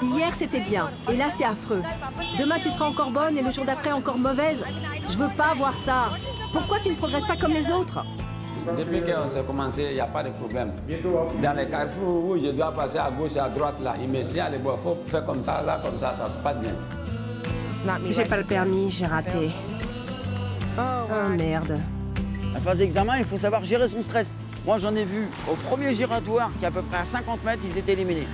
Hier, c'était bien. Et là, c'est affreux. Demain, tu seras encore bonne et le jour d'après, encore mauvaise. Je veux pas voir ça. Pourquoi tu ne progresses pas comme les autres? Depuis qu'on s'est commencé, il n'y a pas de problème. Dans les carrefours où je dois passer à gauche et à droite, là, il me signale, il faut faire comme ça, là, comme ça se passe bien. J'ai pas le permis, j'ai raté. Oh merde. La phase d'examen, il faut savoir gérer son stress. Moi, j'en ai vu au premier giratoire, qui est à peu près à 50 mètres, ils étaient éliminés.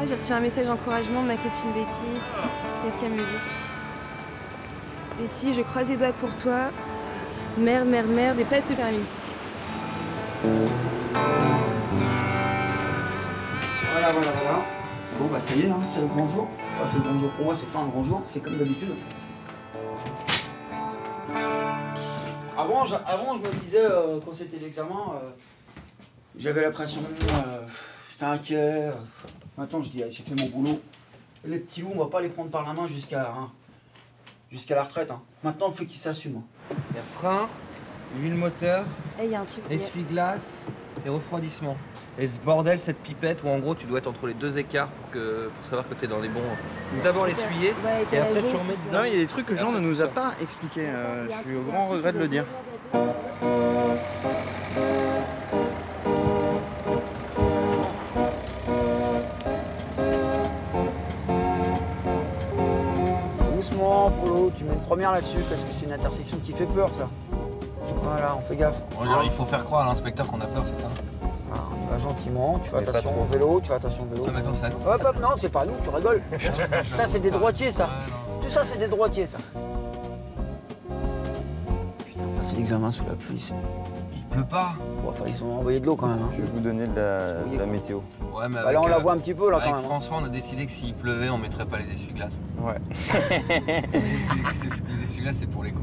J'ai reçu un message d'encouragement de ma copine Betty. Qu'est-ce qu'elle me dit? Betty, je croise les doigts pour toi. Merde, merde, merde, et passe ce permis. Voilà. Bon, bah ça y est, hein, c'est le grand jour. Enfin, c'est le grand jour pour moi, c'est pas un grand jour, c'est comme d'habitude. Avant, je me disais, quand c'était l'examen, j'avais la pression, j'étais inquiet. Maintenant, je dis, j'ai fait mon boulot. Les petits loups, on va pas les prendre par la main jusqu'à la retraite. Hein. Maintenant, il faut qu'ils s'assument. Il y a frein, huile moteur, Il y a un truc. essuie-glace et refroidissement. Et ce bordel, cette pipette où en gros tu dois être entre les deux écarts pour savoir que tu es dans les bons. D'abord l'essuyer et après tu remets. Non, mais il y a des trucs que Jean ne nous a pas expliqués. Je suis au grand regret de le dire. Doucement, Polo, tu mets une première là-dessus parce que c'est une intersection qui fait peur, ça. Voilà, on fait gaffe. Il faut faire croire à l'inspecteur qu'on a peur, c'est ça? On y va gentiment, tu fais attention au vélo, Non, mais attends, ça. Hop, non, c'est pas nous, tu rigoles. Ça, c'est des droitiers, ça. Tout ça, c'est des droitiers, ça. Putain, passer l'examen sous la pluie, Il pleut pas. Bon, enfin, ils ont envoyé de l'eau quand même. Hein. Je vais vous donner de la météo. Ouais, mais Bah, là, on la voit un petit peu, là, quand avec même. François, on a décidé que s'il pleuvait, on mettrait pas les essuie-glaces. Ouais. Les essuie-glaces, c'est pour les cons.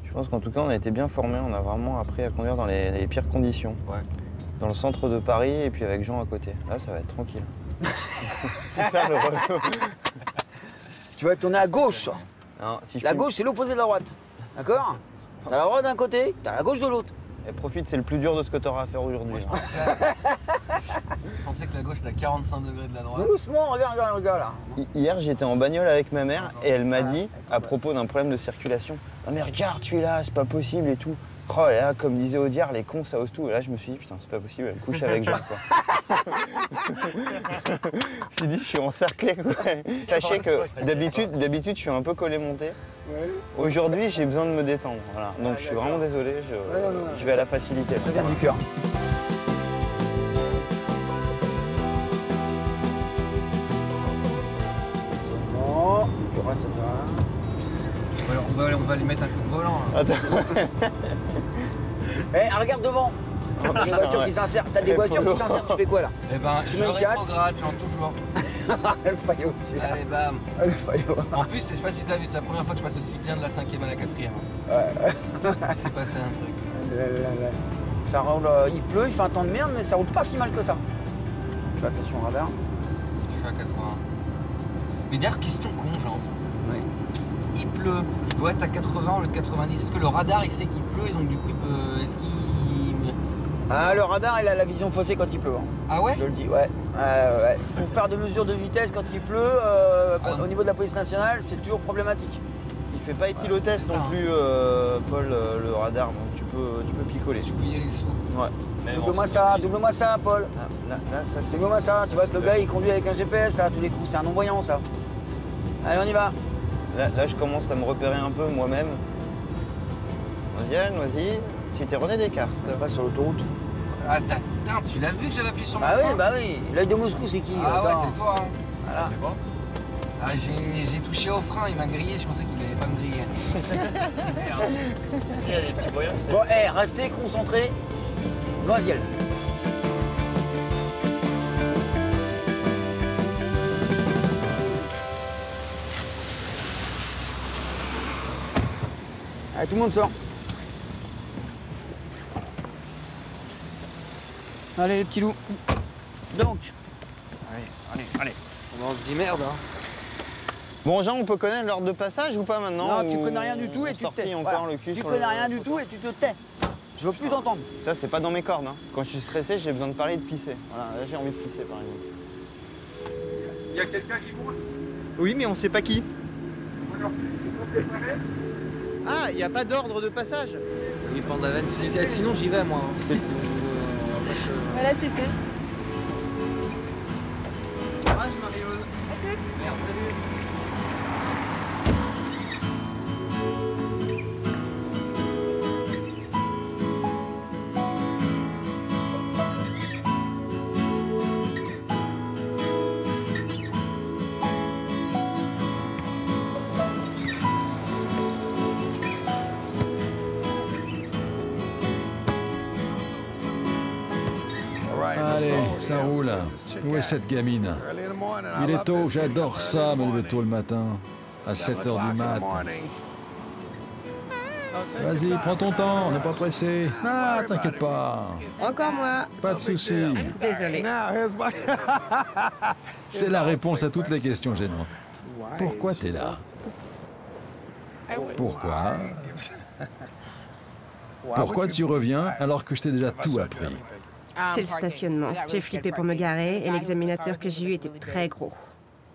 Je pense qu'en tout cas, on a été bien formés. On a vraiment appris à conduire dans les pires conditions. Ouais. Dans le centre de Paris et puis avec Jean à côté. Là, ça va être tranquille. Putain, le retour. Tu vas tourner à gauche. Non, si je La peux- gauche, c'est l'opposé de la droite. D'accord? T'as la droite d'un côté, t'as la gauche de l'autre. Et profite, c'est le plus dur de ce que tu auras à faire aujourd'hui. Je pensais que la gauche était à 45 degrés de la droite. Doucement, regarde là. Hier, j'étais en bagnole avec ma mère et elle m'a dit, à propos d'un problème de circulation, « Non mais regarde, tu es là, c'est pas possible et tout. » Oh là, comme disait Audiard, les cons, ça ose tout. Et là, je me suis dit, putain, c'est pas possible, elle couche avec Jean, quoi. Je me suis dit, je suis encerclé, quoi. Sachez que d'habitude, je suis un peu collé-monté. Aujourd'hui, j'ai besoin de me détendre. Voilà. Donc, je suis vraiment désolé, je vais à la facilité. Ça vient du cœur. Bon, tu restes là. On va lui mettre un coup de volant. Là. Attends. Eh, regarde devant. T'as des voitures qui s'insèrent. T'as des voitures qui s'insèrent, tu fais quoi là? Eh ben, Tu je mets une quatre. rétrograde, genre toujours. Le faillot, c'est là. Allez, bam. Le faillot. En plus, je sais pas si t'as vu, c'est la première fois que je passe aussi bien de la 5e à la 4e. Il s'est passé un truc. Ça roule, il pleut, il fait un temps de merde, mais ça roule pas si mal que ça. Fais attention au radar. Je suis à 80. Mais d'ailleurs, question con, genre. Oui. Il pleut, je dois être à 80 au lieu de 90. Est-ce que le radar, il sait qu'il pleut et donc du coup, il peut. Est-ce qu'il. Ah, le radar, il a la vision faussée quand il pleut. Hein. Ah ouais? Je te le dis, ouais. Ouais. Pour faire des mesures de vitesse quand il pleut, au niveau de la police nationale, c'est toujours problématique. Il fait pas éthylotest non plus, Paul, le radar, donc tu peux picoler. Je peux y aller sous. Ouais. Double-moi ça, Paul. Là, ça c'est... Double-moi ça. Tu vois que le gars, il conduit avec un GPS, là, à tous les coups. C'est un non-voyant, ça. Allez, on y va. Là, je commence à me repérer un peu moi-même. Vas-y, Anne, vas-y. C'était René Descartes. Pas sur l'autoroute. Ah, putain, tu l'as vu que j'avais appuyé sur mon Ah frein? oui, bah oui. L'œil de Moscou, c'est qui? Ah ouais, Attends. c'est toi. Hein. Voilà. Ah, j'ai touché au frein, il m'a grillé, je pensais qu'il allait pas me griller. Merde. Il y a des petits voyants. Bon, restez concentrés. Loisiel. Allez, tout le monde sort. Allez, les petits loups. Donc. Allez. On se dit merde, hein. Bon, Jean, on peut connaître l'ordre de passage ou pas maintenant? Non, tu connais rien du tout et tu te tais. Encore le cul tu sur connais rien du tout et tu te tais. Je veux plus t'entendre. Ça, c'est pas dans mes cordes. Hein. Quand je suis stressé, j'ai besoin de parler et de pisser. Voilà, là, j'ai envie de pisser, par exemple. Il y a quelqu'un qui monte? Oui, mais on sait pas qui. Alors, c'est pas préparé? Ah, il n'y a pas d'ordre de passage? Oui, Pandaven, sinon j'y vais moi. Voilà, c'est fait. Courage, Mario. À toutes. Merde, salut. Allez, ça roule. Où est cette gamine? Il est tôt, j'adore ça, me lever tôt le matin. À 7h du mat. Vas-y, prends ton temps, on n'est pas pressé. Ah, t'inquiète pas. Encore moi. Pas de soucis. Désolée. C'est la réponse à toutes les questions gênantes. Pourquoi t'es là? Pourquoi? Pourquoi tu reviens alors que je t'ai déjà tout appris? C'est le stationnement. J'ai flippé pour me garer et l'examinateur que j'ai eu était très gros.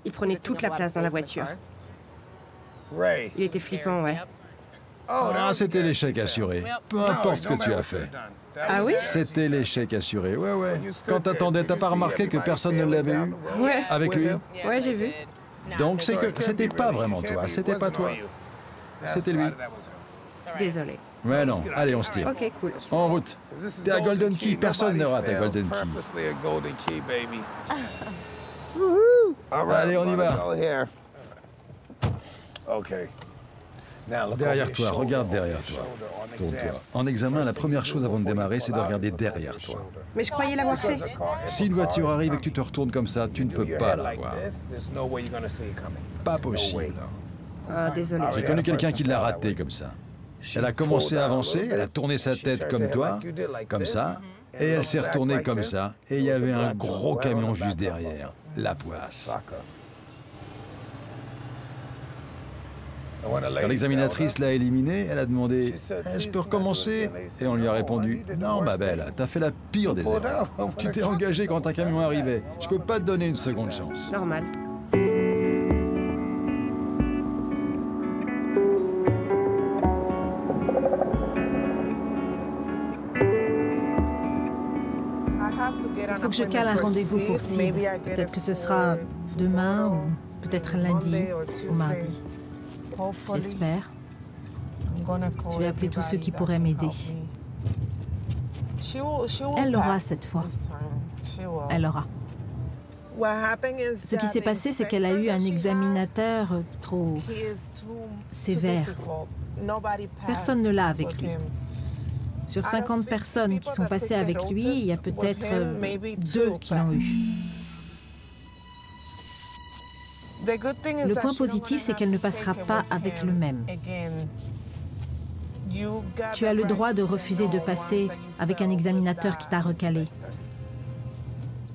Il prenait toute la place dans la voiture. Il était flippant, ouais. Ah, c'était l'échec assuré. Peu importe ce que tu as fait. Ah oui? C'était l'échec assuré, ouais, ouais. Quand t'attendais, t'as pas remarqué que personne ne l'avait eu? Ouais. Avec lui? Ouais, j'ai vu. Donc c'est que c'était pas vraiment toi, c'était pas toi. C'était lui. Désolé. Mais non, allez, on se tire. Ok, cool. En route. T'es à Golden Key, personne ne rate à Golden Key. Allez, on y va. Derrière toi, regarde derrière toi. Tourne-toi. En examen, la première chose avant de démarrer, c'est de regarder derrière toi. Mais je croyais l'avoir fait. Si une voiture arrive et que tu te retournes comme ça, tu ne peux pas la voir. Pas possible. Ah, désolé. J'ai connu quelqu'un qui l'a raté comme ça. Elle a commencé à avancer, elle a tourné sa tête comme toi, comme ça, et elle s'est retournée comme ça, et il y avait un gros camion juste derrière, la poisse. Quand l'examinatrice l'a éliminée, elle a demandé « Je peux recommencer ?» Et on lui a répondu « Non, ma belle, t'as fait la pire des erreurs. Tu t'es engagé quand un camion arrivait. Je peux pas te donner une seconde chance. » Normal. Il faut que je cale un rendez-vous pour Sid. Peut-être que ce sera demain ou peut-être lundi ou mardi. J'espère. Je vais appeler tous ceux qui pourraient m'aider. Elle l'aura cette fois. Elle l'aura. Ce qui s'est passé, c'est qu'elle a eu un examinateur trop sévère. Personne ne l'a avec lui. Sur 50 personnes qui sont passées avec lui, il y a peut-être 2 qui l'ont eu. Le point positif, c'est qu'elle ne passera pas avec le même. Tu as le droit de refuser de passer avec un examinateur qui t'a recalé.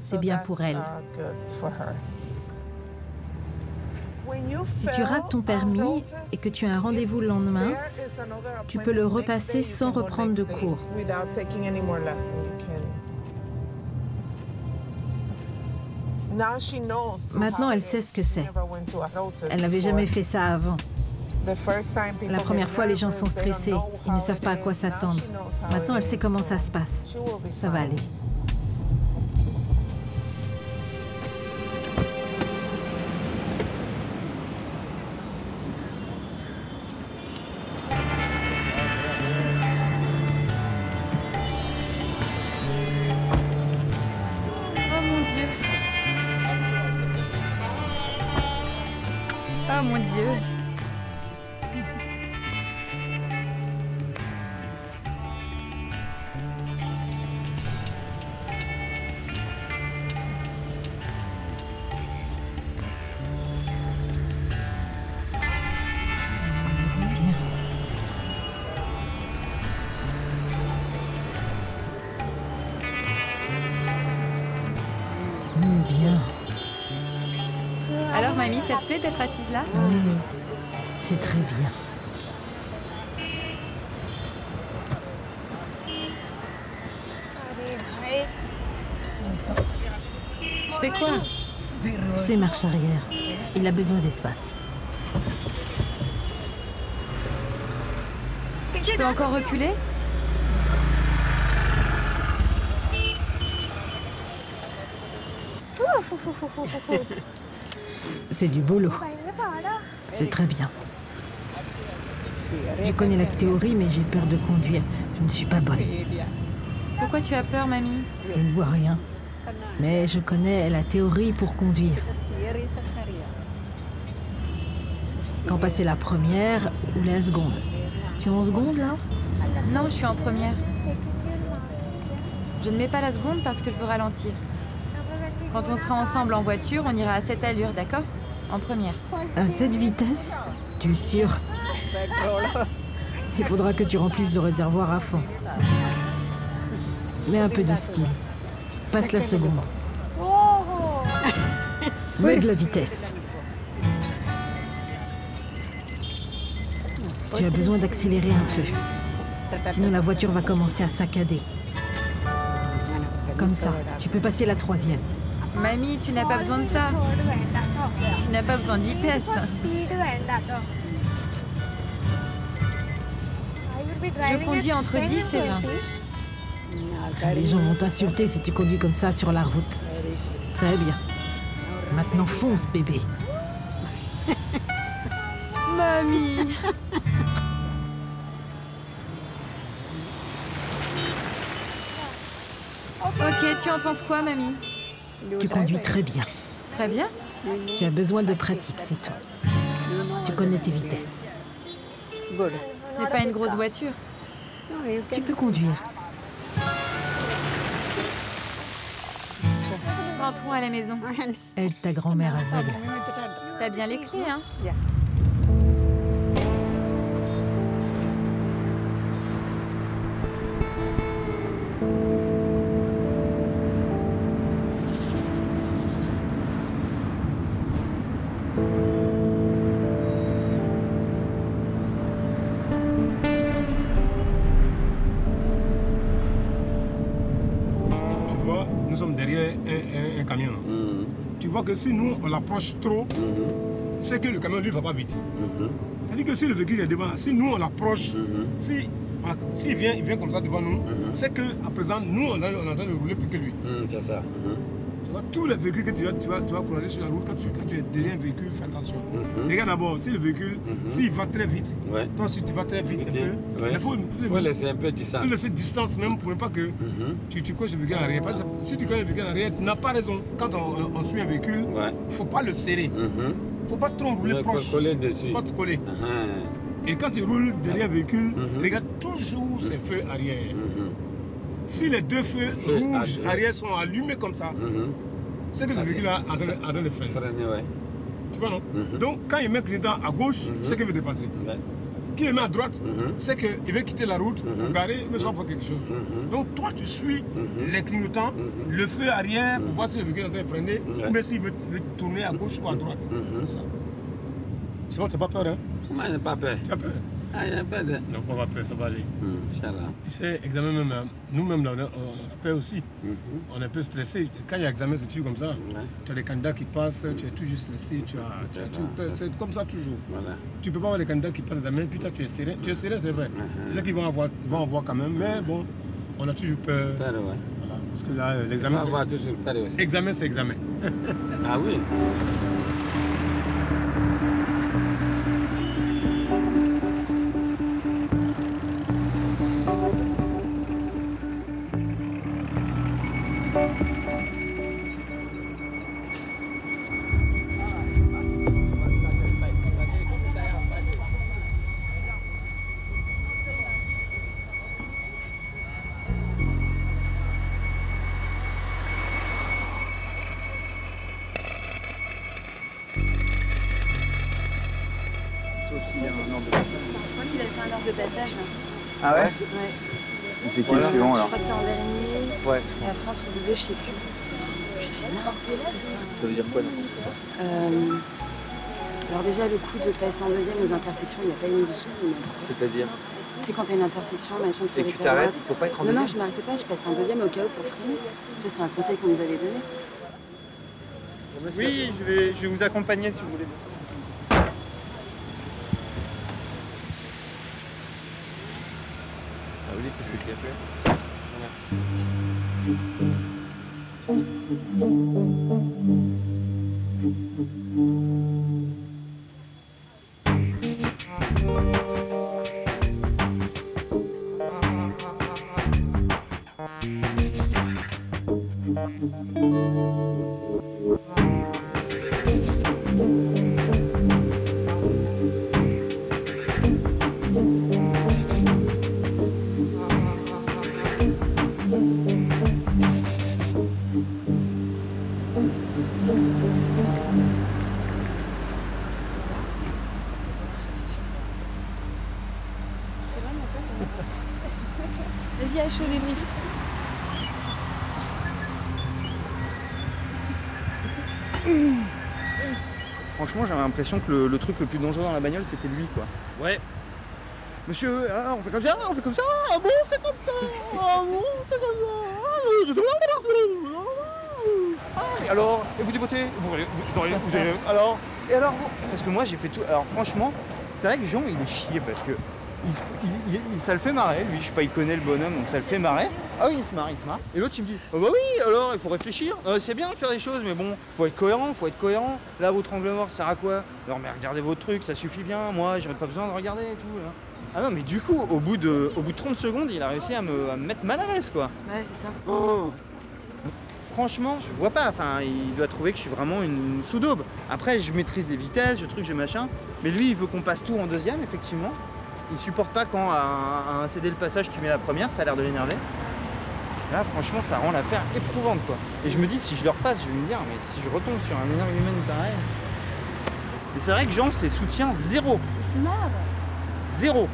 C'est bien pour elle. Si tu rates ton permis et que tu as un rendez-vous le lendemain, tu peux le repasser sans reprendre de cours. Maintenant, elle sait ce que c'est. Elle n'avait jamais fait ça avant. La première fois, les gens sont stressés. Ils ne savent pas à quoi s'attendre. Maintenant, elle sait comment ça se passe. Ça va aller. Oh mon Dieu. Alors, Alors, mamie, ça te plaît d'être assise là? Oui, c'est très bien. Je fais quoi? Fais marche arrière. Il a besoin d'espace. Je peux encore reculer? C'est du boulot. C'est très bien. Je connais la théorie, mais j'ai peur de conduire. Je ne suis pas bonne. Pourquoi tu as peur, mamie? Je ne vois rien. Mais je connais la théorie pour conduire. Quand passer la première ou la seconde. Tu es en seconde, là? Non, je suis en première. Je ne mets pas la seconde parce que je veux ralentir. Quand on sera ensemble en voiture, on ira à cette allure, d'accord? En première. À cette vitesse? Tu es sûr? Il faudra que tu remplisses le réservoir à fond. Mets un peu de style. Passe la seconde. Mets de la vitesse. Tu as besoin d'accélérer un peu. Sinon la voiture va commencer à saccader. Comme ça, tu peux passer la troisième. Mamie, tu n'as pas besoin de ça. Tu n'as pas besoin de vitesse. Je conduis entre 10 et 20. Les gens vont t'insulter si tu conduis comme ça sur la route. Très bien. Maintenant fonce, bébé. Mamie. Ok, tu en penses quoi, mamie? Tu conduis très bien. Très bien? Tu as besoin de pratique, c'est tout. Tu connais tes vitesses. Ce n'est pas une grosse voiture. Tu peux conduire. Rentrons à la maison. Aide ta grand-mère aveugle. T'as bien les clés, hein? Nous sommes derrière un camion. Tu vois que si nous, on l'approche trop, c'est que le camion, lui, ne va pas vite. C'est-à-dire que si le véhicule est devant, si nous, on l'approche, s'il vient comme ça devant nous, c'est qu'à présent, nous, on est en train de rouler plus que lui. C'est ça. Tu vois, tous les véhicules que tu vas croiser sur la route, quand tu es derrière un véhicule, fais attention. Regarde d'abord, si le véhicule, s'il va très vite, toi, si tu vas très vite, il faut laisser un peu de distance. Il faut laisser distance même pour ne pas que tu coches le véhicule en arrière. Parce que si tu coches le véhicule en arrière, tu n'as pas raison. Quand on suit un véhicule, il ne faut pas le serrer. Il ne faut pas trop rouler proche. Coller dessus. Pas te coller. Et quand tu roules derrière un véhicule, regarde toujours ses feux arrière. Si les deux feux rouges arrière sont allumés comme ça, c'est que le véhicule a en train de freiner. Tu vois, non? Donc, quand il met le clignotant à gauche, c'est qu'il veut dépasser. Qui le met à droite, c'est qu'il veut quitter la route pour garer, mais ça va faire quelque chose. Donc, toi, tu suis les clignotants, le feu arrière pour voir si le véhicule est en train de freiner, ou bien s'il veut tourner à gauche ou à droite. C'est bon, tu n'as pas peur, hein? Moi, je n'ai pas peur. Tu as peur? Ah, il n'y a pas de... Non, pas peur, ça va aller. Inch'Allah. Tu sais, examen même, nous-mêmes, on a peur aussi. On est un peu stressé. Quand il y a examen, c'est toujours comme ça. Tu as des candidats qui passent, tu es toujours stressé, tu as toujours peur. C'est comme ça toujours. Tu ne peux pas avoir des candidats qui passent l'examen, puis toi, tu es serein. Tu es serein, c'est vrai. Tu sais qu'ils vont avoir quand même, mais bon, on a toujours peur. Voilà, parce que là, l'examen, c'est... Examen, c'est examen. Ah oui. Je crois qu'il avait fait un ordre de passage là. Ah ouais? Ouais. C'est qui le suivant alors? Je crois que t'es en dernier. Ouais. Et après entre les deux, je sais plus. Ça veut dire quoi n'importe quoi? Alors déjà, le coup de passer en deuxième aux intersections, il n'y a pas une dessous. C'est-à-dire? C'est quand t'as une intersection, machin, et que tu t'arrêtes, il faut pas être en deuxième? Non, je m'arrêtais pas, je passais en deuxième au cas où pour freiner. Ça, c'était un conseil qu'on nous avait donné. Oui, je vais vous accompagner si vous voulez. Vous dites que c'est le café? Merci. Vas-y, à chaud débrief. Franchement, j'avais l'impression que le truc le plus dangereux dans la bagnole, c'était lui, quoi. Ouais. Monsieur, on fait comme ça, on fait comme ça, ah bon, on fait comme ça, ah bon, on fait comme ça, ah, et alors, et vous débotez, alors, et alors, parce que moi j'ai fait tout, alors franchement, c'est vrai que Jean il est chié parce que ça le fait marrer, lui, je sais pas, il connaît le bonhomme, donc ça le fait marrer. Ah oui, il se marre. Et l'autre, il me dit, oh bah oui, alors, il faut réfléchir. C'est bien de faire des choses, mais bon, faut être cohérent. Là, votre angle mort, ça sert à quoi? Non, mais regardez votre truc, ça suffit bien. Moi, j'aurais pas besoin de regarder et tout. Là. Ah non, mais du coup, au bout de 30 secondes, il a réussi à me mettre mal à l'aise, quoi. Ouais, c'est ça. Oh. Franchement, je vois pas. Enfin, il doit trouver que je suis vraiment une sous-daube. Après, je maîtrise les vitesses, je machin. Mais lui, il veut qu'on passe tout en deuxième, effectivement. Il supporte pas quand à un céder le passage tu mets la première, ça a l'air de l'énerver. Là franchement ça rend l'affaire éprouvante quoi. Et je me dis si je le repasse, je vais me dire mais si je retombe sur un énorme humain pareil. Et c'est vrai que Jean ses soutiens zéro. C'est marrant. Zéro.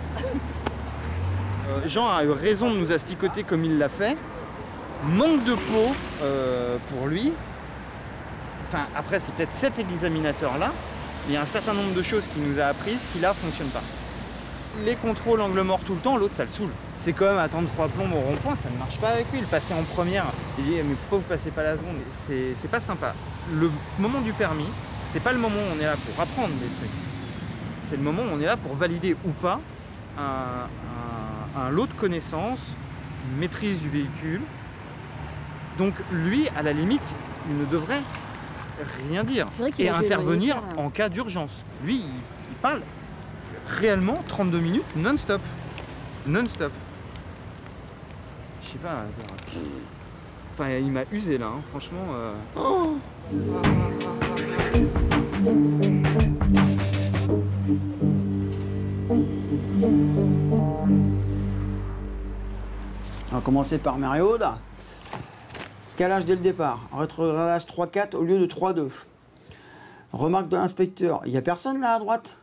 Jean a eu raison de nous asticoter comme il l'a fait. Manque de peau pour lui. Enfin après c'est peut-être cet examinateur là. Il y a un certain nombre de choses qu'il nous a apprises qui là fonctionnent pas. Les contrôles angle mort tout le temps, l'autre ça le saoule. C'est comme attendre 3 plombes au rond-point, ça ne marche pas avec lui. Le passer en première, il dit mais pourquoi vous passez pas la seconde? C'est pas sympa. Le moment du permis, c'est pas le moment où on est là pour apprendre des trucs. C'est le moment où on est là pour valider ou pas un lot de connaissances, une maîtrise du véhicule. Donc lui, à la limite, il ne devrait rien dire et intervenir en cas d'urgence. Lui, il parle réellement 32 minutes non-stop. Non-stop. Je sais pas. Enfin, il m'a usé là, hein, franchement. Oh. On va commencer par Marie-Aude. Calage dès le départ. Rétrogradage 3-4 au lieu de 3-2. Remarque de l'inspecteur. Il n'y a personne là à droite?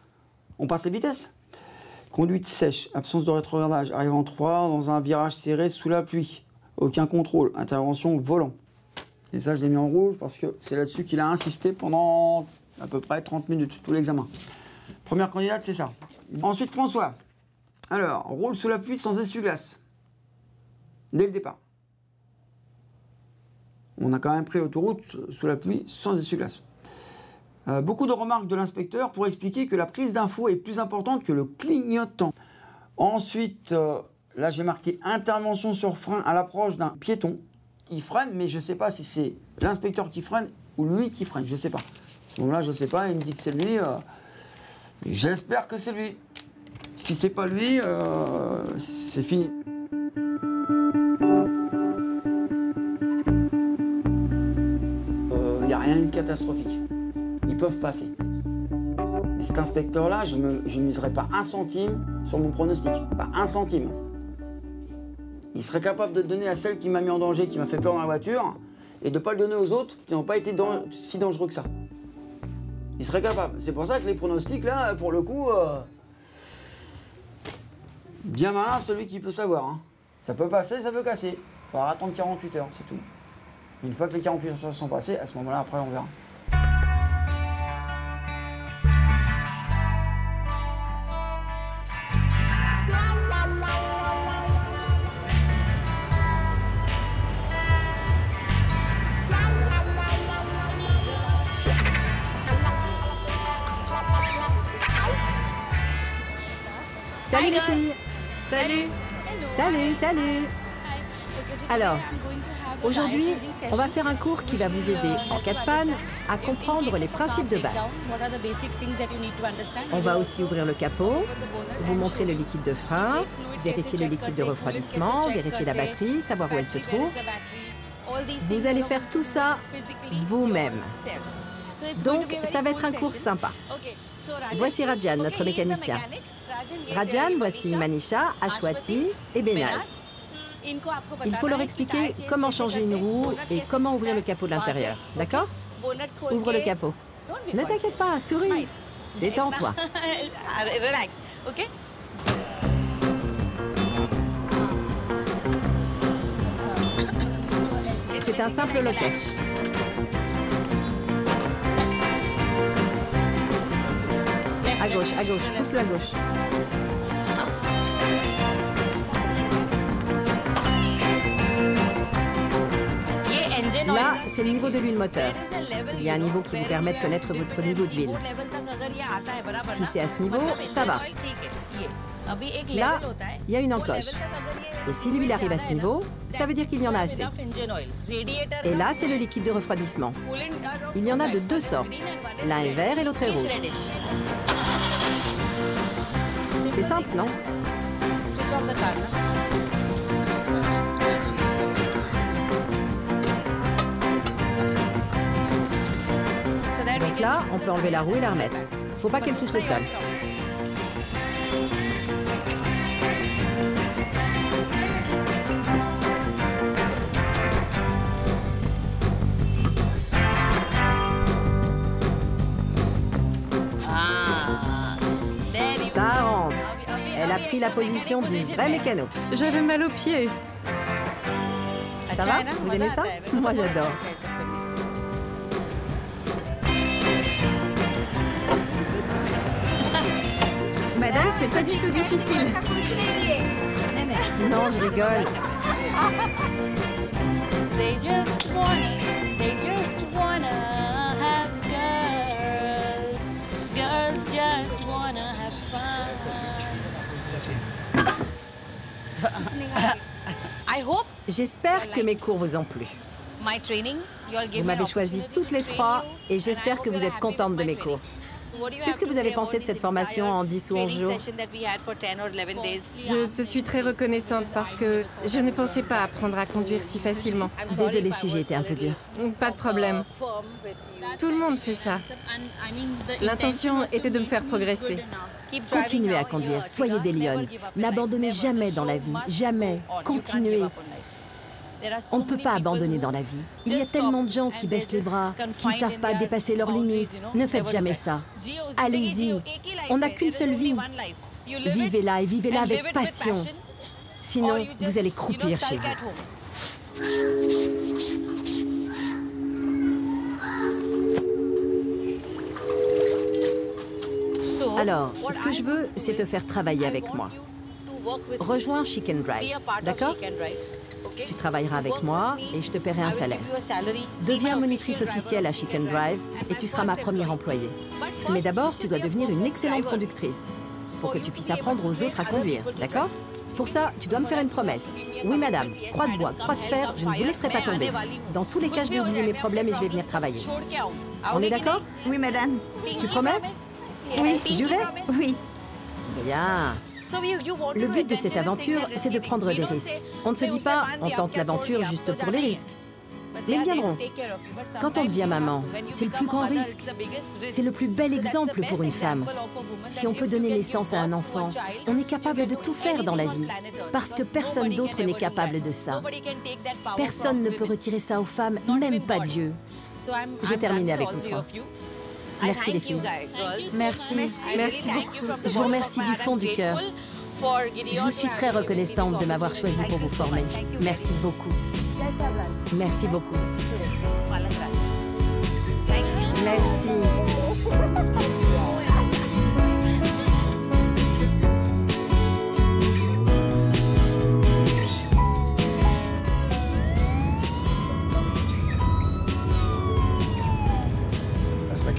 On passe les vitesses. Conduite sèche, absence de rétrogradage, arrivant 3 dans un virage serré sous la pluie. Aucun contrôle, intervention volant. Et ça, je l'ai mis en rouge parce que c'est là-dessus qu'il a insisté pendant à peu près 30 minutes, tout l'examen. Première candidate, c'est ça. Ensuite, François. Alors, roule sous la pluie sans essuie-glace. Dès le départ. On a quand même pris l'autoroute sous la pluie sans essuie-glace. Beaucoup de remarques de l'inspecteur pour expliquer que la prise d'info est plus importante que le clignotant. Ensuite, là j'ai marqué intervention sur frein à l'approche d'un piéton. Il freine, mais je ne sais pas si c'est l'inspecteur qui freine ou lui qui freine, je ne sais pas. À ce moment-là, je ne sais pas, il me dit que c'est lui. J'espère que c'est lui. Si c'est pas lui, c'est fini. Il n'y a rien de catastrophique. Ils peuvent passer. Et cet inspecteur-là, je ne miserai pas un centime sur mon pronostic. Pas un centime. Il serait capable de le donner à celle qui m'a mis en danger, qui m'a fait peur dans la voiture, et de ne pas le donner aux autres qui n'ont pas été si dangereux que ça. Il serait capable. C'est pour ça que les pronostics, là, pour le coup, bien malin celui qui peut savoir. Hein. Ça peut passer, ça peut casser. Il faudra attendre 48 heures, c'est tout. Une fois que les 48 heures sont passées, à ce moment-là, après, on verra. Salut les filles. Salut. Salut, salut. Alors, aujourd'hui, on va faire un cours qui va vous aider, en cas de panne, à comprendre les principes de base. On va aussi ouvrir le capot, vous montrer le liquide de frein, vérifier le liquide de refroidissement, vérifier la batterie, savoir où elle se trouve. Vous allez faire tout ça vous-même. Donc, ça va être un cours sympa. Voici Rajan, notre mécanicien. Rajan, voici Manisha, Ashwati et Benaz. Il faut leur expliquer comment changer une roue et comment ouvrir le capot de l'intérieur. D'accord? Ouvre le capot. Ne t'inquiète pas, souris. Détends-toi. C'est un simple loquet. À gauche, pousse-le à gauche. Là, c'est le niveau de l'huile moteur. Il y a un niveau qui vous permet de connaître votre niveau d'huile. Si c'est à ce niveau, ça va. Là, il y a une encoche. Et si l'huile arrive à ce niveau, ça veut dire qu'il y en a assez. Et là, c'est le liquide de refroidissement. Il y en a de deux sortes. L'un est vert et l'autre est rouge. C'est simple, non? Donc là, on peut enlever la roue et la remettre. Faut pas qu'elle touche le sol. Ça rentre. Elle a pris la position du vrai mécano. J'avais mal aux pieds. Ça va? Vous aimez ça? Moi, j'adore. Madame, c'est pas du tout difficile. Non, je rigole. They just wanna have girls. Girls just wanna have fun. J'espère que mes cours vous ont plu. Vous m'avez choisi toutes les trois et j'espère que vous êtes contentes de mes cours. Qu'est-ce que vous avez pensé de cette formation en 10 ou 11 jours? Je te suis très reconnaissante parce que je ne pensais pas apprendre à conduire si facilement. Désolée si j'ai été un peu dure. Pas de problème. Tout le monde fait ça. L'intention était de me faire progresser. Continuez à conduire, soyez des lionnes. N'abandonnez jamais dans la vie, jamais. Continuez. On ne peut pas abandonner dans la vie. Il y a tellement de gens qui baissent les bras, qui ne savent pas dépasser leurs limites. Ne faites jamais ça. Allez-y. On n'a qu'une seule vie. Vivez-la et vivez-la avec passion. Sinon, vous allez croupir chez vous. Alors, ce que je veux, c'est te faire travailler avec moi. Rejoins Chicken Drive, d'accord? Tu travailleras avec moi et je te paierai un salaire. Deviens monitrice officielle à Chicken Drive et tu seras ma première employée. Mais d'abord, tu dois devenir une excellente conductrice pour que tu puisses apprendre aux autres à conduire, d'accord? Pour ça, tu dois me faire une promesse. Oui, madame, croix de bois, croix de fer, je ne vous laisserai pas tomber. Dans tous les cas, je vais oublier mes problèmes et je vais venir travailler. On est d'accord? Oui, madame. Tu promets? Oui. Juré? Oui. Bien. Le but de cette aventure, c'est de prendre des risques. On ne se dit pas, on tente l'aventure juste pour les risques. Mais ils viendront. Quand on devient maman, c'est le plus grand risque. C'est le plus bel exemple pour une femme. Si on peut donner naissance à un enfant, on est capable de tout faire dans la vie. Parce que personne d'autre n'est capable de ça. Personne ne peut retirer ça aux femmes, même pas Dieu. J'ai terminé avec vous trois. Merci les filles. Merci. Merci beaucoup. Je vous remercie du fond du cœur. Je vous suis très reconnaissante de m'avoir choisi pour vous former. Merci beaucoup. Merci beaucoup. Merci.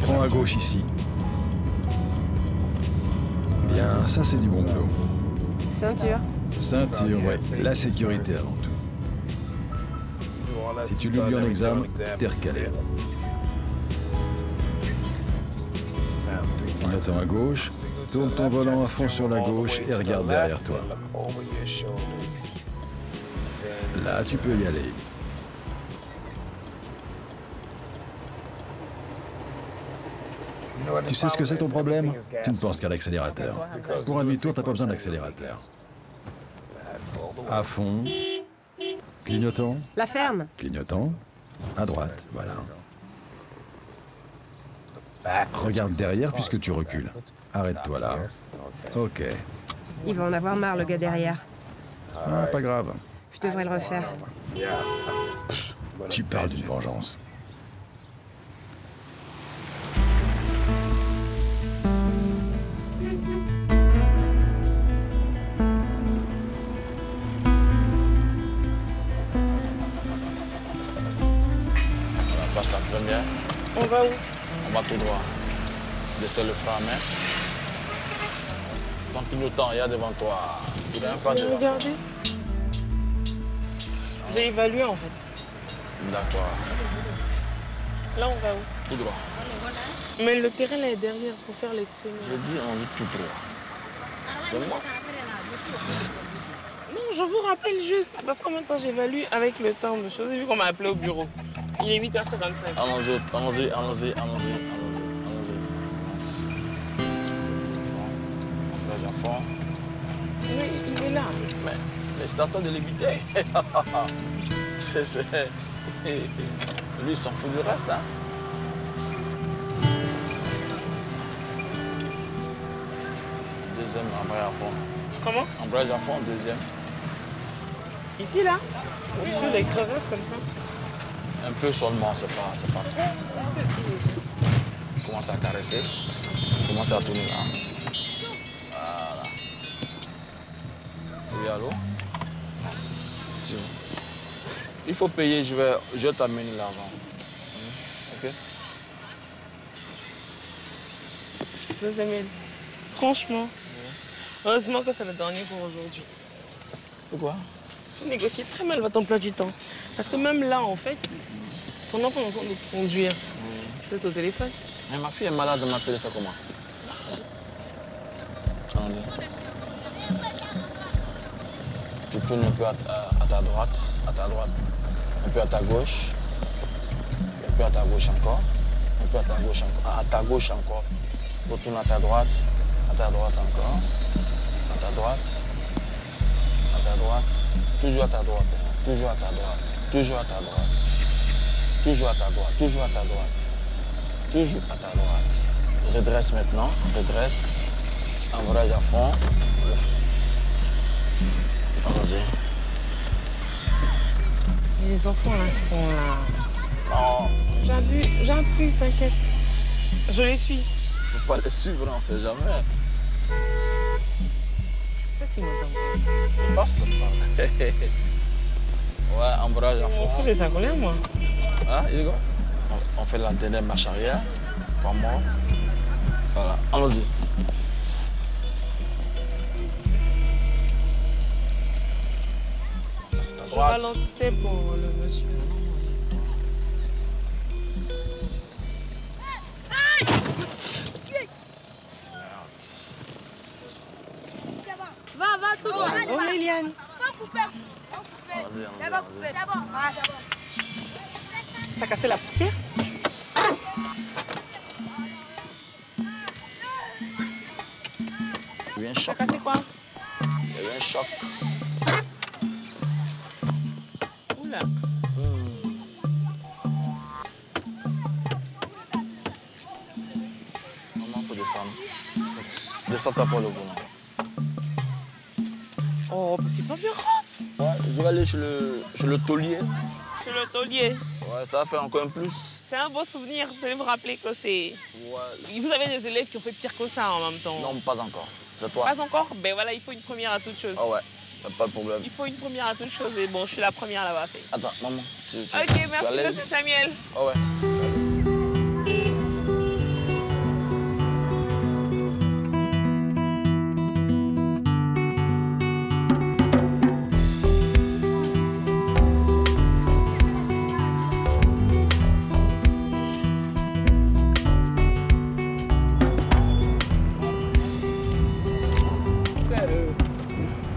Prends à gauche ici. Bien, ça c'est du bon boulot. Ceinture. Ceinture, ouais. La sécurité avant tout. Si tu l'oublies en examen, t'es recalé. Attends à gauche, tourne ton volant à fond sur la gauche et regarde derrière toi. Là, tu peux y aller. Tu sais ce que c'est ton problème? Tu ne penses qu'à l'accélérateur. Pour un demi-tour, t'as pas besoin d'accélérateur. À fond. Clignotant. La ferme. Clignotant. À droite, voilà. Regarde derrière puisque tu recules. Arrête-toi là. Ok. Il va en avoir marre, le gars derrière. Ah, pas grave. Je devrais le refaire. Tu parles d'une vengeance. On passe la première. On va où? On va tout droit. Laissez le frein à main. Tant que le temps, il y a devant toi. Tu n'as pas devant. Regardez. J'ai évalué en fait. D'accord. Là, on va où? Tout droit. Mais le terrain là est derrière pour faire les traînées. Je dis, on dit tout droit. C'est moi. Non, je vous rappelle juste, parce qu'en même temps j'évalue avec le temps de choses. J'ai vu qu'on m'a appelé au bureau. Il est 8h55. Allons-y, allons-y, allons-y, allons-y, allons-y, allons-y. Là, j'en fond. Oui, il est là. Mais c'est à toi de l'éviter. Lui, il s'en fout du reste, hein. Deuxième, embrayage à fond. Comment? Embrayage à fond, deuxième. Ici, là? Sur les crevasses comme ça? Un peu seulement, c'est pas trop. Commence à caresser. Commence à tourner là. Voilà. Oui, allô? Il faut payer, je vais t'amener l'argent. Ok? 2 Emile, franchement, heureusement que c'est le dernier pour aujourd'hui. Pourquoi? Il faut négocier très mal votre emploi du temps. Parce que même là, en fait, pendant qu'on est en train de conduire, vous êtes au téléphone. Mais ma fille est malade, ma téléphone comment? Allons-y. Tu tournes un peu à ta droite, un peu à ta gauche, un peu à ta gauche encore, un peu à ta gauche encore, à ta gauche encore. Retourne à ta droite encore, à ta droite, toujours à ta droite, toujours à ta droite, toujours à ta droite, toujours à ta droite, toujours à ta droite, toujours à ta droite. Redresse maintenant, redresse, embrayage à fond. Allons-y. Les enfants là sont là. Non. J'appuie, t'inquiète. Je les suis. Faut pas les suivre, on sait jamais. C'est pas ça. Ouais, embrayage à fond. On fait les combien, moi? Ah, il est quoi? On fait la dernière marche arrière, pas mort. Voilà, allons-y. Je ralentissais pour le monsieur. Va tout droit. Oh, Liliane. Ça a cassé la portière? Il y a eu un choc. Ça a cassé quoi? Il y a eu un choc. Oula. Maman, faut descendre. Descends-toi pour le boulot. du rhum. Ouais, je vais aller chez le taulier. Chez le taulier. Ouais, ça va faire encore un plus. C'est un beau souvenir, vous allez me rappeler que c'est... Ouais. Vous avez des élèves qui ont fait pire que ça en même temps. Non, pas encore. C'est toi. Pas encore? Ben voilà, il faut une première à toute chose. Ah ouais, pas de problème. Il faut une première à toute chose et bon, je suis la première à l'avoir fait. Attends, maman. Ok, merci monsieur Samuel. Ah ouais.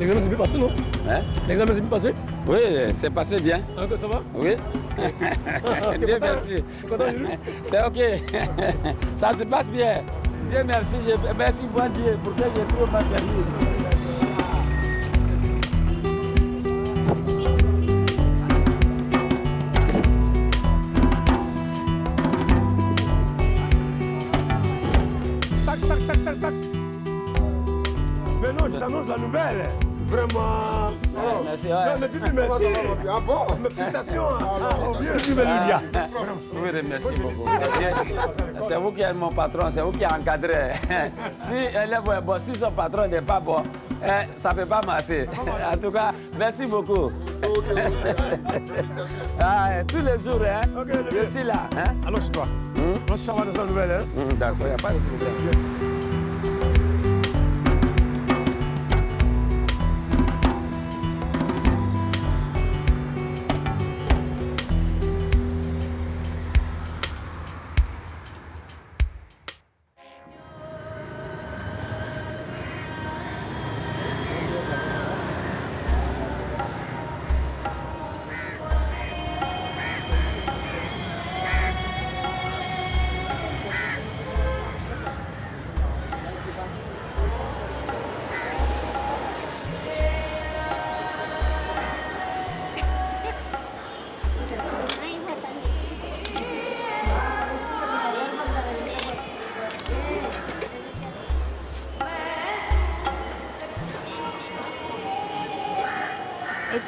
L'examen s'est bien passé, non? Hein? L'examen s'est bien passé? Oui, c'est passé bien. Ah, ça va? Oui. Dieu merci. C'est ok. Ça se passe bien. Dieu merci. Merci, bon Dieu, pour que j'ai trop mal perdu. Tac, tac, tac, tac, tac. Mais non, je t'annonce la nouvelle. Vraiment. Merci, ouais. Non, mais tu dis merci. Ah bon? Mais félicitations. Merci, bien. Oui, merci beaucoup. C'est vous qui êtes mon patron, c'est vous qui encadrez. Si élève est bon, si son patron n'est pas bon, ça ne peut pas marcher. En tout cas, merci beaucoup. Tous les jours, hein, je suis là. Hein? Alors, c'est toi. Moi, je t'envoie dans la nouvelle. Hein? D'accord, il n'y a pas de problème.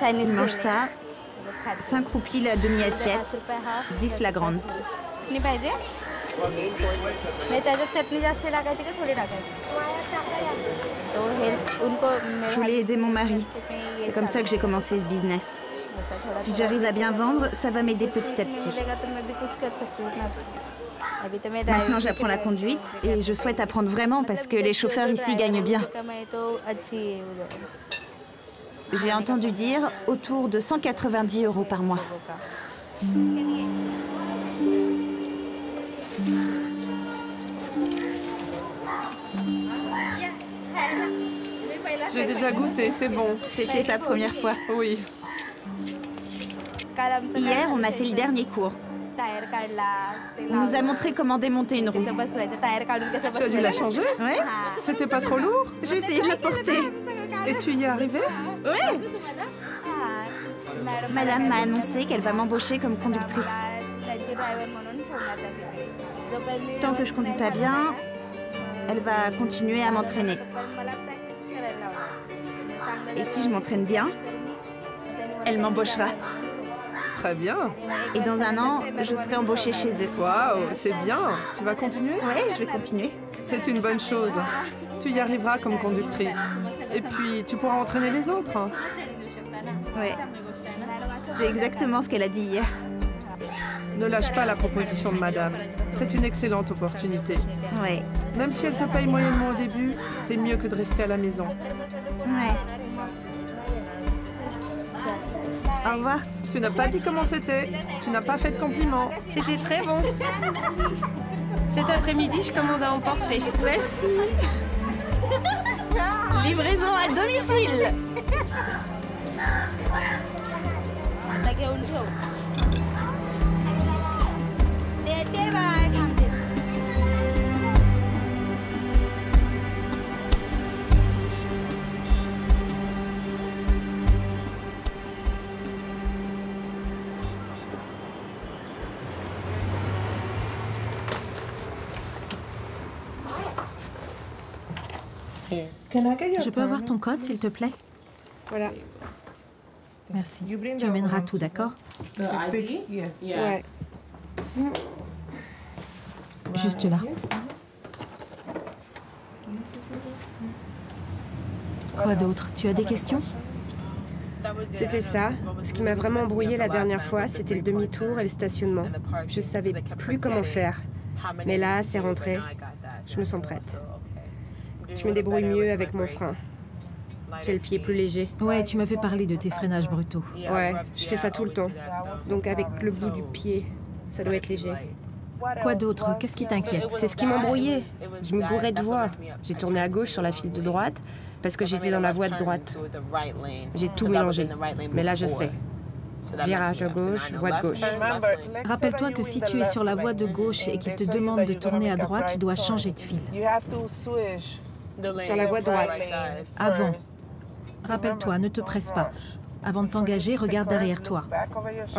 Il mange ça, 5 roupies la demi-assiette, 10 la grande. Je voulais aider mon mari. C'est comme ça que j'ai commencé ce business. Si j'arrive à bien vendre, ça va m'aider petit à petit. Maintenant, j'apprends la conduite et je souhaite apprendre vraiment parce que les chauffeurs ici gagnent bien. J'ai entendu dire autour de 190 € par mois. J'ai déjà goûté, c'est bon. C'était ta première fois? Oui. Hier, on a fait le dernier cours. On nous a montré comment démonter une roue. Tu as dû la changer? Oui. C'était pas trop lourd? J'ai essayé de la porter. Et tu y es arrivé? Oui. Madame m'a annoncé qu'elle va m'embaucher comme conductrice. Tant que je conduis pas bien, elle va continuer à m'entraîner. Et si je m'entraîne bien, elle m'embauchera. Très bien. Et dans un an, je serai embauchée chez eux. Waouh, c'est bien. Tu vas continuer? Oui, je vais continuer. C'est une bonne chose. Tu y arriveras comme conductrice. Et puis, tu pourras entraîner les autres. Oui. C'est exactement ce qu'elle a dit hier. Ne lâche pas la proposition de madame. C'est une excellente opportunité. Oui. Même si elle te paye moyennement au début, c'est mieux que de rester à la maison. Ouais. Au revoir. Tu n'as pas dit comment c'était. Tu n'as pas fait de compliments. C'était très bon. Cet après-midi, je commande à emporter. Merci. Livraison à domicile. Je peux avoir ton code, s'il te plaît? Voilà. Merci. Tu amèneras tout, d'accord? Ouais. Juste là. Quoi d'autre? Tu as des questions? C'était ça. Ce qui m'a vraiment embrouillé la dernière fois, c'était le demi-tour et le stationnement. Je savais plus comment faire. Mais là, c'est rentré. Je me sens prête. Je me débrouille mieux avec mon frein. J'ai le pied plus léger. Ouais, tu m'avais parlé de tes freinages brutaux. Ouais, je fais ça tout le temps. Donc avec le bout du pied, ça doit être léger. Quoi d'autre? Qu'est-ce qui t'inquiète? C'est ce qui m'embrouillait. Je me gourais de voie. J'ai tourné à gauche sur la file de droite parce que j'étais dans la voie de droite. J'ai tout mélangé. Mais là, je sais. Virage à gauche, voie de gauche. Rappelle-toi que si tu es sur la voie de gauche et qu'il te demande de tourner à droite, tu dois changer de file. Sur la voie de droite. Avant. Rappelle-toi, ne te presse pas. Avant de t'engager, regarde derrière toi.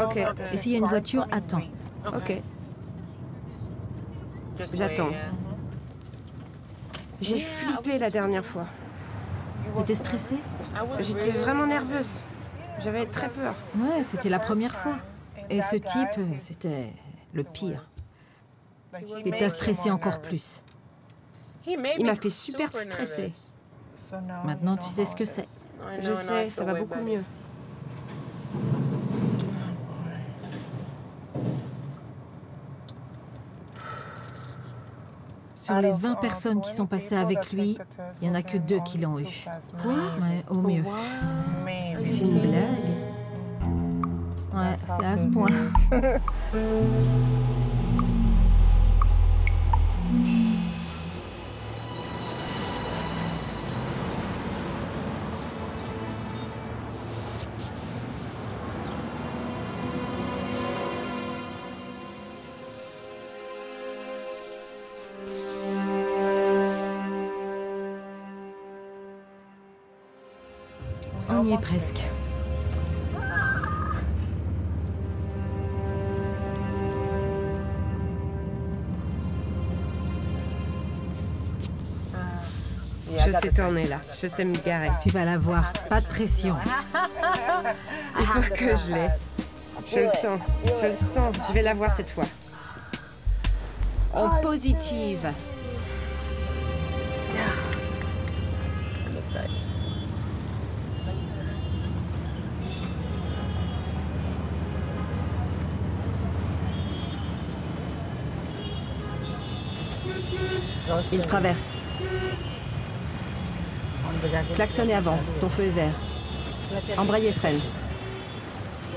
Ok. Et s'il y a une voiture, attends. Ok. J'attends. J'ai flippé la dernière fois. T'étais stressée? J'étais vraiment nerveuse. J'avais très peur. Ouais, c'était la première fois. Et ce type, c'était le pire. Il t'a stressé encore plus. Il m'a fait super stresser. Maintenant, tu sais ce que c'est. Je sais, ça va beaucoup mieux. Sur les 20 personnes qui sont passées avec lui, il n'y en a que 2 qui l'ont eu. Quoi? Ouais, au mieux. C'est une blague? Ouais, c'est à ce point. On y est presque. Je sais tourner là, je sais me garer. Tu vas la voir, pas de pression. Il faut que je l'ai. Je le sens, je le sens. Je vais la voir cette fois. En positive. Il traverse. Klaxonne et avance. Ton feu est vert. Embraye et freine.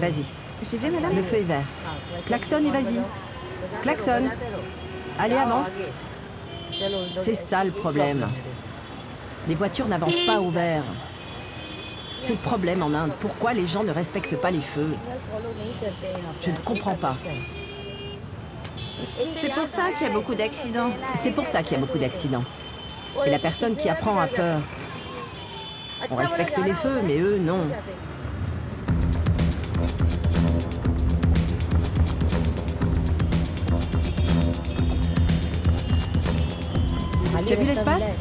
Vas-y. J'y vais, madame. Le feu est vert. Klaxonne et vas-y. Klaxonne. Allez, avance. C'est ça le problème. Les voitures n'avancent pas au vert. C'est le problème en Inde. Pourquoi les gens ne respectent pas les feux? Je ne comprends pas. C'est pour ça qu'il y a beaucoup d'accidents. C'est pour ça qu'il y a beaucoup d'accidents. Et la personne qui apprend a peur. On respecte les feux, mais eux, non. Tu as vu l'espace?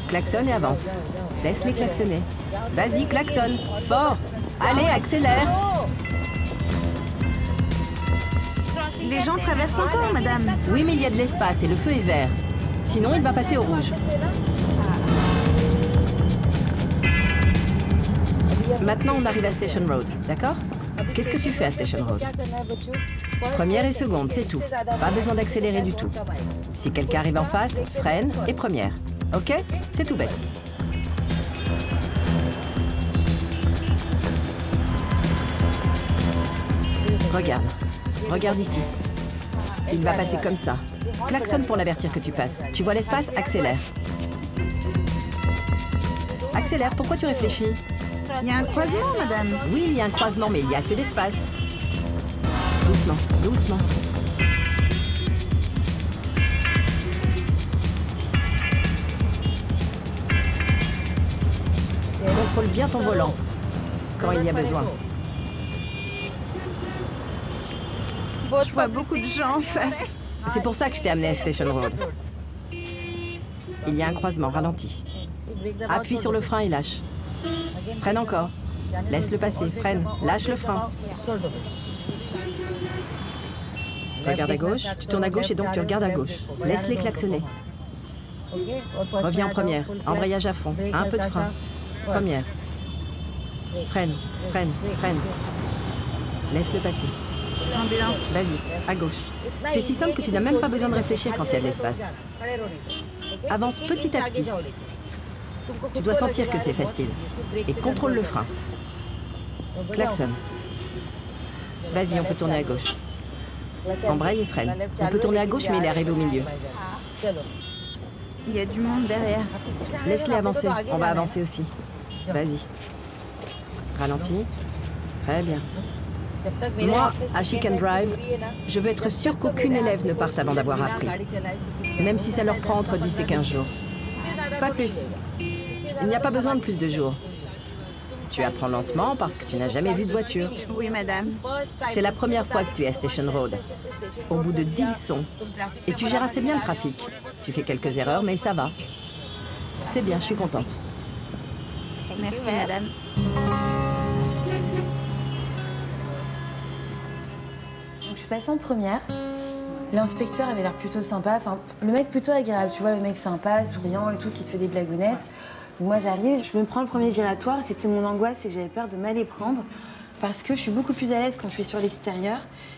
Klaxonne et avance. Laisse-les klaxonner. Vas-y, klaxonne. Fort. Allez, accélère. Les gens traversent encore, madame. Oui, mais il y a de l'espace et le feu est vert. Sinon, il va passer au rouge. Maintenant, on arrive à Station Road, d'accord? Qu'est-ce que tu fais à Station Road? Première et seconde, c'est tout. Pas besoin d'accélérer du tout. Si quelqu'un arrive en face, freine et première. OK? C'est tout bête. Regarde. Regarde ici. Il va passer comme ça. Klaxonne pour l'avertir que tu passes. Tu vois l'espace? Accélère. Accélère, pourquoi tu réfléchis? Il y a un croisement, madame. Oui, il y a un croisement, mais il y a assez d'espace. Doucement, doucement. Contrôle bien ton volant, quand il y a besoin. Je vois beaucoup de gens en face. C'est pour ça que je t'ai amené à Station Road. Il y a un croisement, ralentis. Appuie sur le frein et lâche. Freine encore. Laisse-le passer, freine, lâche le frein. Regarde à gauche, tu tournes à gauche et donc tu regardes à gauche. Laisse-les klaxonner. Reviens en première, embrayage à fond, un peu de frein. Première. Freine, freine, freine. Laisse-le passer. Ambulance. Vas-y, à gauche. C'est si simple que tu n'as même pas besoin de réfléchir quand il y a de l'espace. Avance petit à petit. Tu dois sentir que c'est facile. Et contrôle le frein. Klaxonne. Vas-y, on peut tourner à gauche. Embraye et freine. On peut tourner à gauche, mais il est arrivé au milieu. Il y a du monde derrière. Laisse-les avancer. On va avancer aussi. Vas-y. Ralentis. Très bien. Moi, à Chicken Drive, je veux être sûre qu'aucune élève ne parte avant d'avoir appris. Même si ça leur prend entre 10 et 15 jours. Pas plus. Il n'y a pas besoin de plus de jours. Tu apprends lentement parce que tu n'as jamais vu de voiture. Oui, madame. C'est la première fois que tu es à Station Road. Au bout de 10 leçons. Et tu gères assez bien le trafic. Tu fais quelques erreurs, mais ça va. C'est bien, je suis contente. Merci, madame. Donc, je suis passée en première. L'inspecteur avait l'air plutôt sympa. Enfin, le mec plutôt agréable. Tu vois, le mec sympa, souriant et tout, qui te fait des blagounettes. Donc moi, j'arrive, je me prends le premier giratoire. C'était mon angoisse, c'est que j'avais peur de mal les prendre. Parce que je suis beaucoup plus à l'aise quand je suis sur l'extérieur.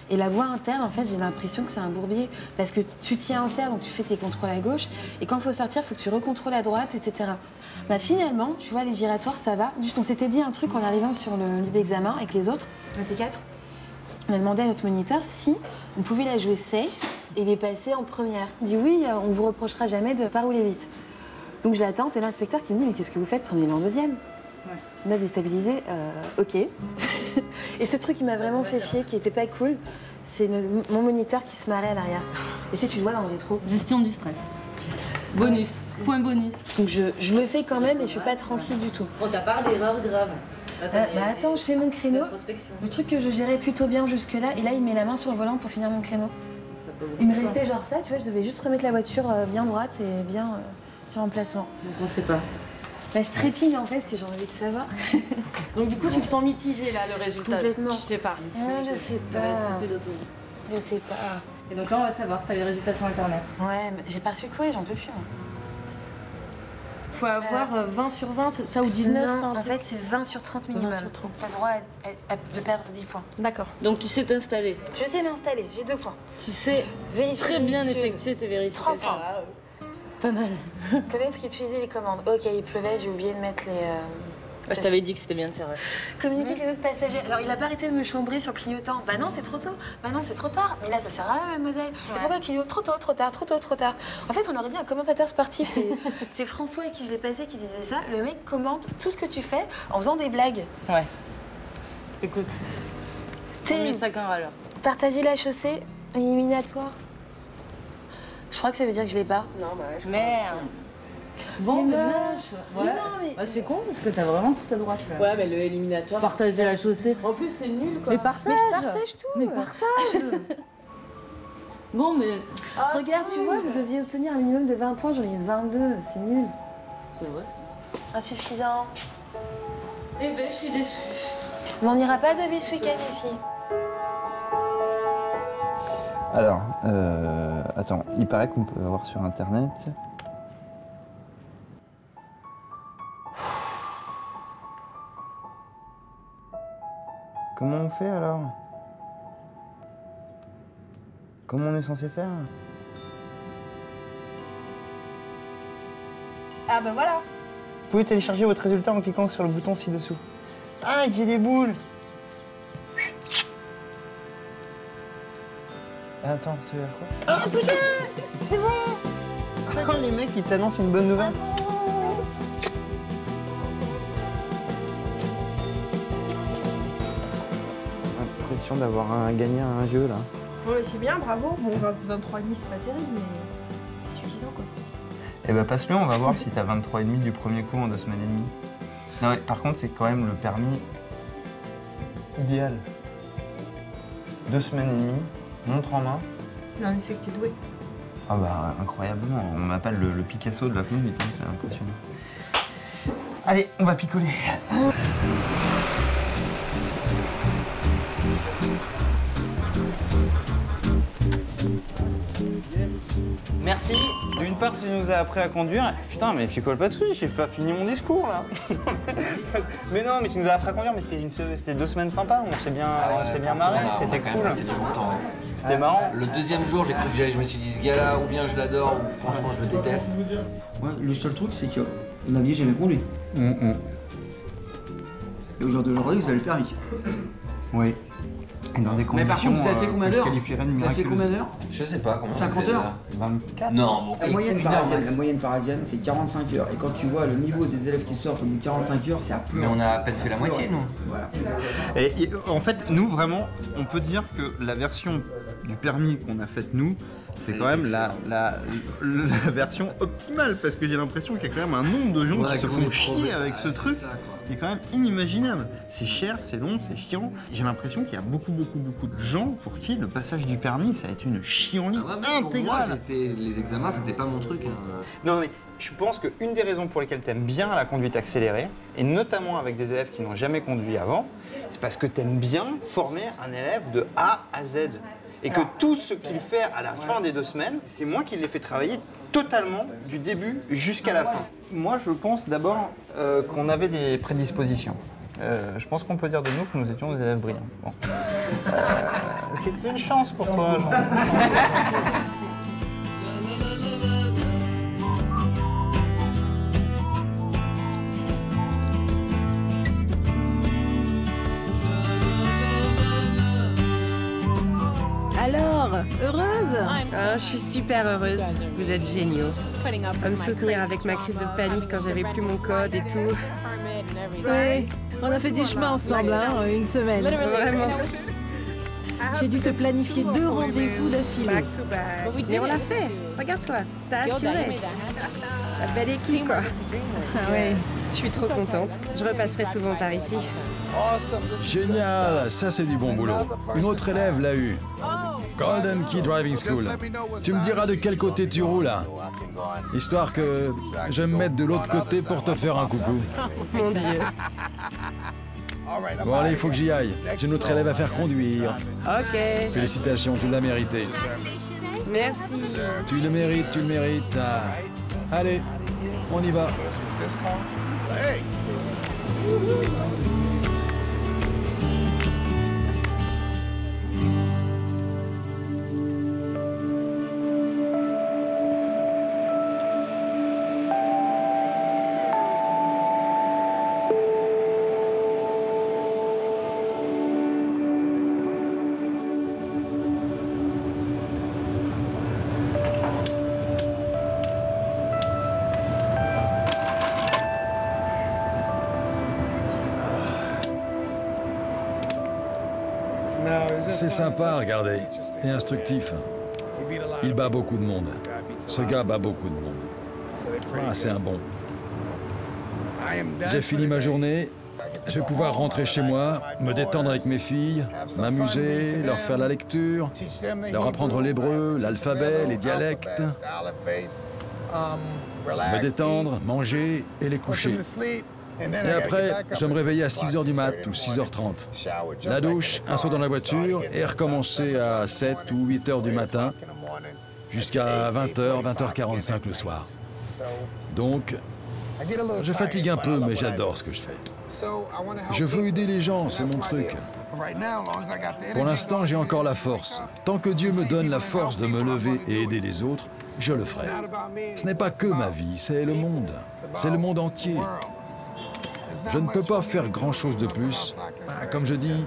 Et la voie interne, en fait, j'ai l'impression que c'est un bourbier. Parce que tu tiens un serre, donc tu fais tes contrôles à gauche. Et quand il faut sortir, il faut que tu recontrôles à droite, etc. Bah, finalement, tu vois, les giratoires, ça va. Juste, on s'était dit un truc en arrivant sur le lieu d'examen avec les autres, le T4. On a demandé à notre moniteur si on pouvait la jouer safe et les passer en première. Il dit oui, on vous reprochera jamais de pas rouler vite. Donc je l'attends, et l'inspecteur qui me dit mais qu'est-ce que vous faites, prenez-le en deuxième. Ouais. On a déstabilisé, ok. Et ce truc qui m'a vraiment fait chier, qui était pas cool, c'est mon moniteur qui se marrait à l'arrière. Et si tu le vois dans le rétro. Gestion du stress. Bonus, point bonus. Donc je le fais quand même et je suis pas tranquille du tout. Bon, t'as pas d'erreur grave. Attends, je fais mon créneau. Le truc que je gérais plutôt bien jusque-là, et là il met la main sur le volant pour finir mon créneau. Il me restait genre ça, tu vois, je devais juste remettre la voiture bien droite et bien sur emplacement. Donc on sait pas. Là, je trépigne en fait, parce que j'ai envie de savoir. Donc du coup, tu le sens mitigé là, le résultat. Complètement. Tu sais pas. Je sais pas. Je sais pas. Et donc là, on va savoir, t'as les résultats sur internet. Ouais, mais j'ai pas reçu le courrier, j'en peux plus. Faut avoir 20 sur 20, ça ou 19? Non, en fait, c'est 20 sur 30 minimum. 20 sur 30. T'as le droit de perdre 10 points. D'accord. Donc tu sais t'installer? Je sais m'installer, j'ai 2 points. Tu sais très bien effectuer tes vérifications. 3 points. Pas mal. Connaître et utiliser les commandes. Ok, il pleuvait, j'ai oublié de mettre les... Je t'avais dit que c'était bien de faire. Communiquer avec les autres passagers. Alors, il a pas arrêté de me chambrer sur le clignotant. Bah non, c'est trop tôt. Bah non, c'est trop tard. Mais là, ça sert à rien, mademoiselle. Ouais. Et pourquoi le clignotant? Trop tôt, trop tard, trop tôt, trop tard. En fait, on aurait dit un commentateur sportif. C'est François avec qui je l'ai passé qui disait ça. Le mec commente tout ce que tu fais en faisant des blagues. Ouais. Écoute, t'es mieux ça qu'un râleur. Partager la chaussée, éliminatoire. Je crois que ça veut dire que je l'ai pas. Non, bah, je merde. Bon, c'est moche. Ouais. Mais... Bah, c'est con parce que t'as vraiment tout à droite là. Ouais, mais le éliminatoire. Partager la chaussée. En plus, c'est nul quoi. Mais partage. Mais je partage tout. Mais partage. Bon, mais. Regarde, tu vois, vous deviez obtenir un minimum de 20 points, j'en ai 22. C'est nul. C'est vrai. Insuffisant. Eh ben, je suis déçue. Mais on n'ira pas de bis ce week-end, les filles. Alors, attends, il paraît qu'on peut avoir sur internet. Comment on fait alors? Comment on est censé faire? Ah bah voilà. Vous pouvez télécharger votre résultat en cliquant sur le bouton ci-dessous. Ah, j'ai des boules! Attends, ça veut dire quoi? Oh putain! C'est bon! C'est quand les mecs ils t'annoncent une bonne nouvelle? L'impression d'avoir gagné un jeu là. Ouais, c'est bien, bravo. Bon, 23,5 c'est pas terrible, mais c'est suffisant quoi. Eh ben passe-le, on va voir si t'as 23,5 du premier coup en 2 semaines et demie. Non, mais, par contre, c'est quand même le permis idéal. 2 semaines et demie, montre en main. Non, mais c'est que t'es doué. Ah bah incroyablement, on m'appelle le Picasso de la conduite, hein, c'est impressionnant. Allez, on va picoler. Merci. D'une part, tu nous as appris à conduire. Putain, mais picole pas dessus, j'ai pas fini mon discours là. Mais non, mais tu nous as appris à conduire, mais c'était 2 semaines sympas. On s'est bien marré, c'était cool. C'était marrant. Le deuxième jour, j'ai cru que je me suis dit, ce gars-là, ou bien je l'adore, ou franchement, je le déteste. Ouais, le seul truc, c'est qu'il n'avait jamais conduit. Et au jour d'aujourd'hui, vous avez le permis. Oui. Et dans des conditions. Mais par contre, vous avez fait combien d'heures? Vous avez fait combien d'heures? Je sais pas comment. 50 heures? 24. Non, bon. La moyenne parisienne, c'est 45 heures. Et quand tu vois le niveau des élèves qui sortent au bout de 45 heures, c'est à peu. Mais on a à peine fait la moitié, nous. Voilà. Et en fait, nous, vraiment, on peut dire que la version du permis qu'on a faite, nous, c'est quand même la version optimale. Parce que j'ai l'impression qu'il y a quand même un nombre de gens qui se font chier avec ce truc. C'est quand même inimaginable. C'est cher, c'est long, c'est chiant. J'ai l'impression qu'il y a beaucoup de gens pour qui le passage du permis, ça a été une chienlit intégrale. Moi, les examens, c'était pas mon truc. Non, mais je pense qu'une des raisons pour lesquelles tu aimes bien la conduite accélérée, et notamment avec des élèves qui n'ont jamais conduit avant, c'est parce que tu aimes bien former un élève de A à Z. Et que tout ce qu'il fait à la fin des 2 semaines, c'est moi qui l'ai fait travailler totalement du début jusqu'à la fin. Moi, je pense d'abord qu'on avait des prédispositions. Je pense qu'on peut dire de nous que nous étions des élèves brillants. Bon. Ce qui était une chance pour toi, Jean. Alors, heureuse? Je suis super heureuse. Vous êtes géniaux. À me soutenir avec ma crise de panique quand j'avais plus mon code et tout. Oui, on a fait du chemin ensemble, hein, une semaine. Vraiment. J'ai dû te planifier 2 rendez-vous d'affilée. Mais on l'a fait. Regarde-toi, t'as assuré. La belle équipe, quoi. Ah ouais, je suis trop contente. Je repasserai souvent par ici. Génial, ça c'est du bon boulot. Une autre élève l'a eu. Golden Key Driving School. Tu me diras de quel côté tu roules, hein, histoire que je me mette de l'autre côté pour te faire un coucou. Mon Dieu. Bon allez, il faut que j'y aille. J'ai une autre élève à faire conduire. Ok. Félicitations, tu l'as mérité. Merci. Tu le mérites, tu le mérites. Allez, on y va. C'est sympa à regarder et instructif. Il bat beaucoup de monde. Ce gars bat beaucoup de monde. Ah, c'est un bon. J'ai fini ma journée. Je vais pouvoir rentrer chez moi, me détendre avec mes filles, m'amuser, leur faire la lecture, leur apprendre l'hébreu, l'alphabet, les dialectes, me détendre, manger et les coucher. Et après, je dois me réveiller à 6h du mat ou 6h30. La douche, un saut dans la voiture et recommencer à 7 ou 8h du matin jusqu'à 20h, 20h45 le soir. Donc, je fatigue un peu, mais j'adore ce que je fais. Je veux aider les gens, c'est mon truc. Pour l'instant, j'ai encore la force. Tant que Dieu me donne la force de me lever et aider les autres, je le ferai. Ce n'est pas que ma vie, c'est le monde. C'est le monde entier. Je ne peux pas faire grand-chose de plus. Comme je dis,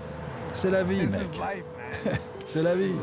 c'est la vie, mec. C'est la vie.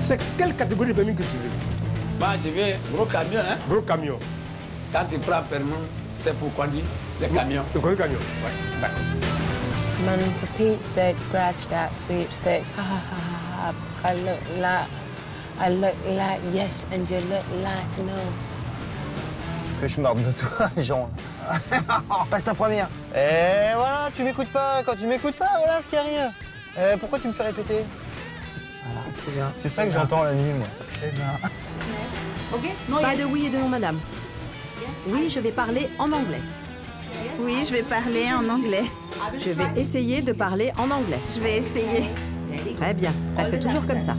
C'est quelle catégorie de permis que tu veux? Bah, je veux gros camion, hein? Gros camion. Quand tu prends permis, c'est pour conduire les camions. Le conduire camion, ouais, d'accord. Man, for Pete's sake, scratch that sweepstakes. Ha ha ha ha. I look like yes, and you look like no. Que je marde de toi, Jean. Passe ta première. Et voilà, tu m'écoutes pas. Quand tu m'écoutes pas, voilà ce qui arrive. Pourquoi tu me fais répéter? Voilà, c'est bien. C'est ça que j'entends la nuit, moi. C'est bien. Pas de oui et de non, madame. Oui, je vais parler en anglais. Oui, je vais parler en anglais. Je vais essayer de parler en anglais. Je vais essayer. Très bien. Reste toujours comme ça.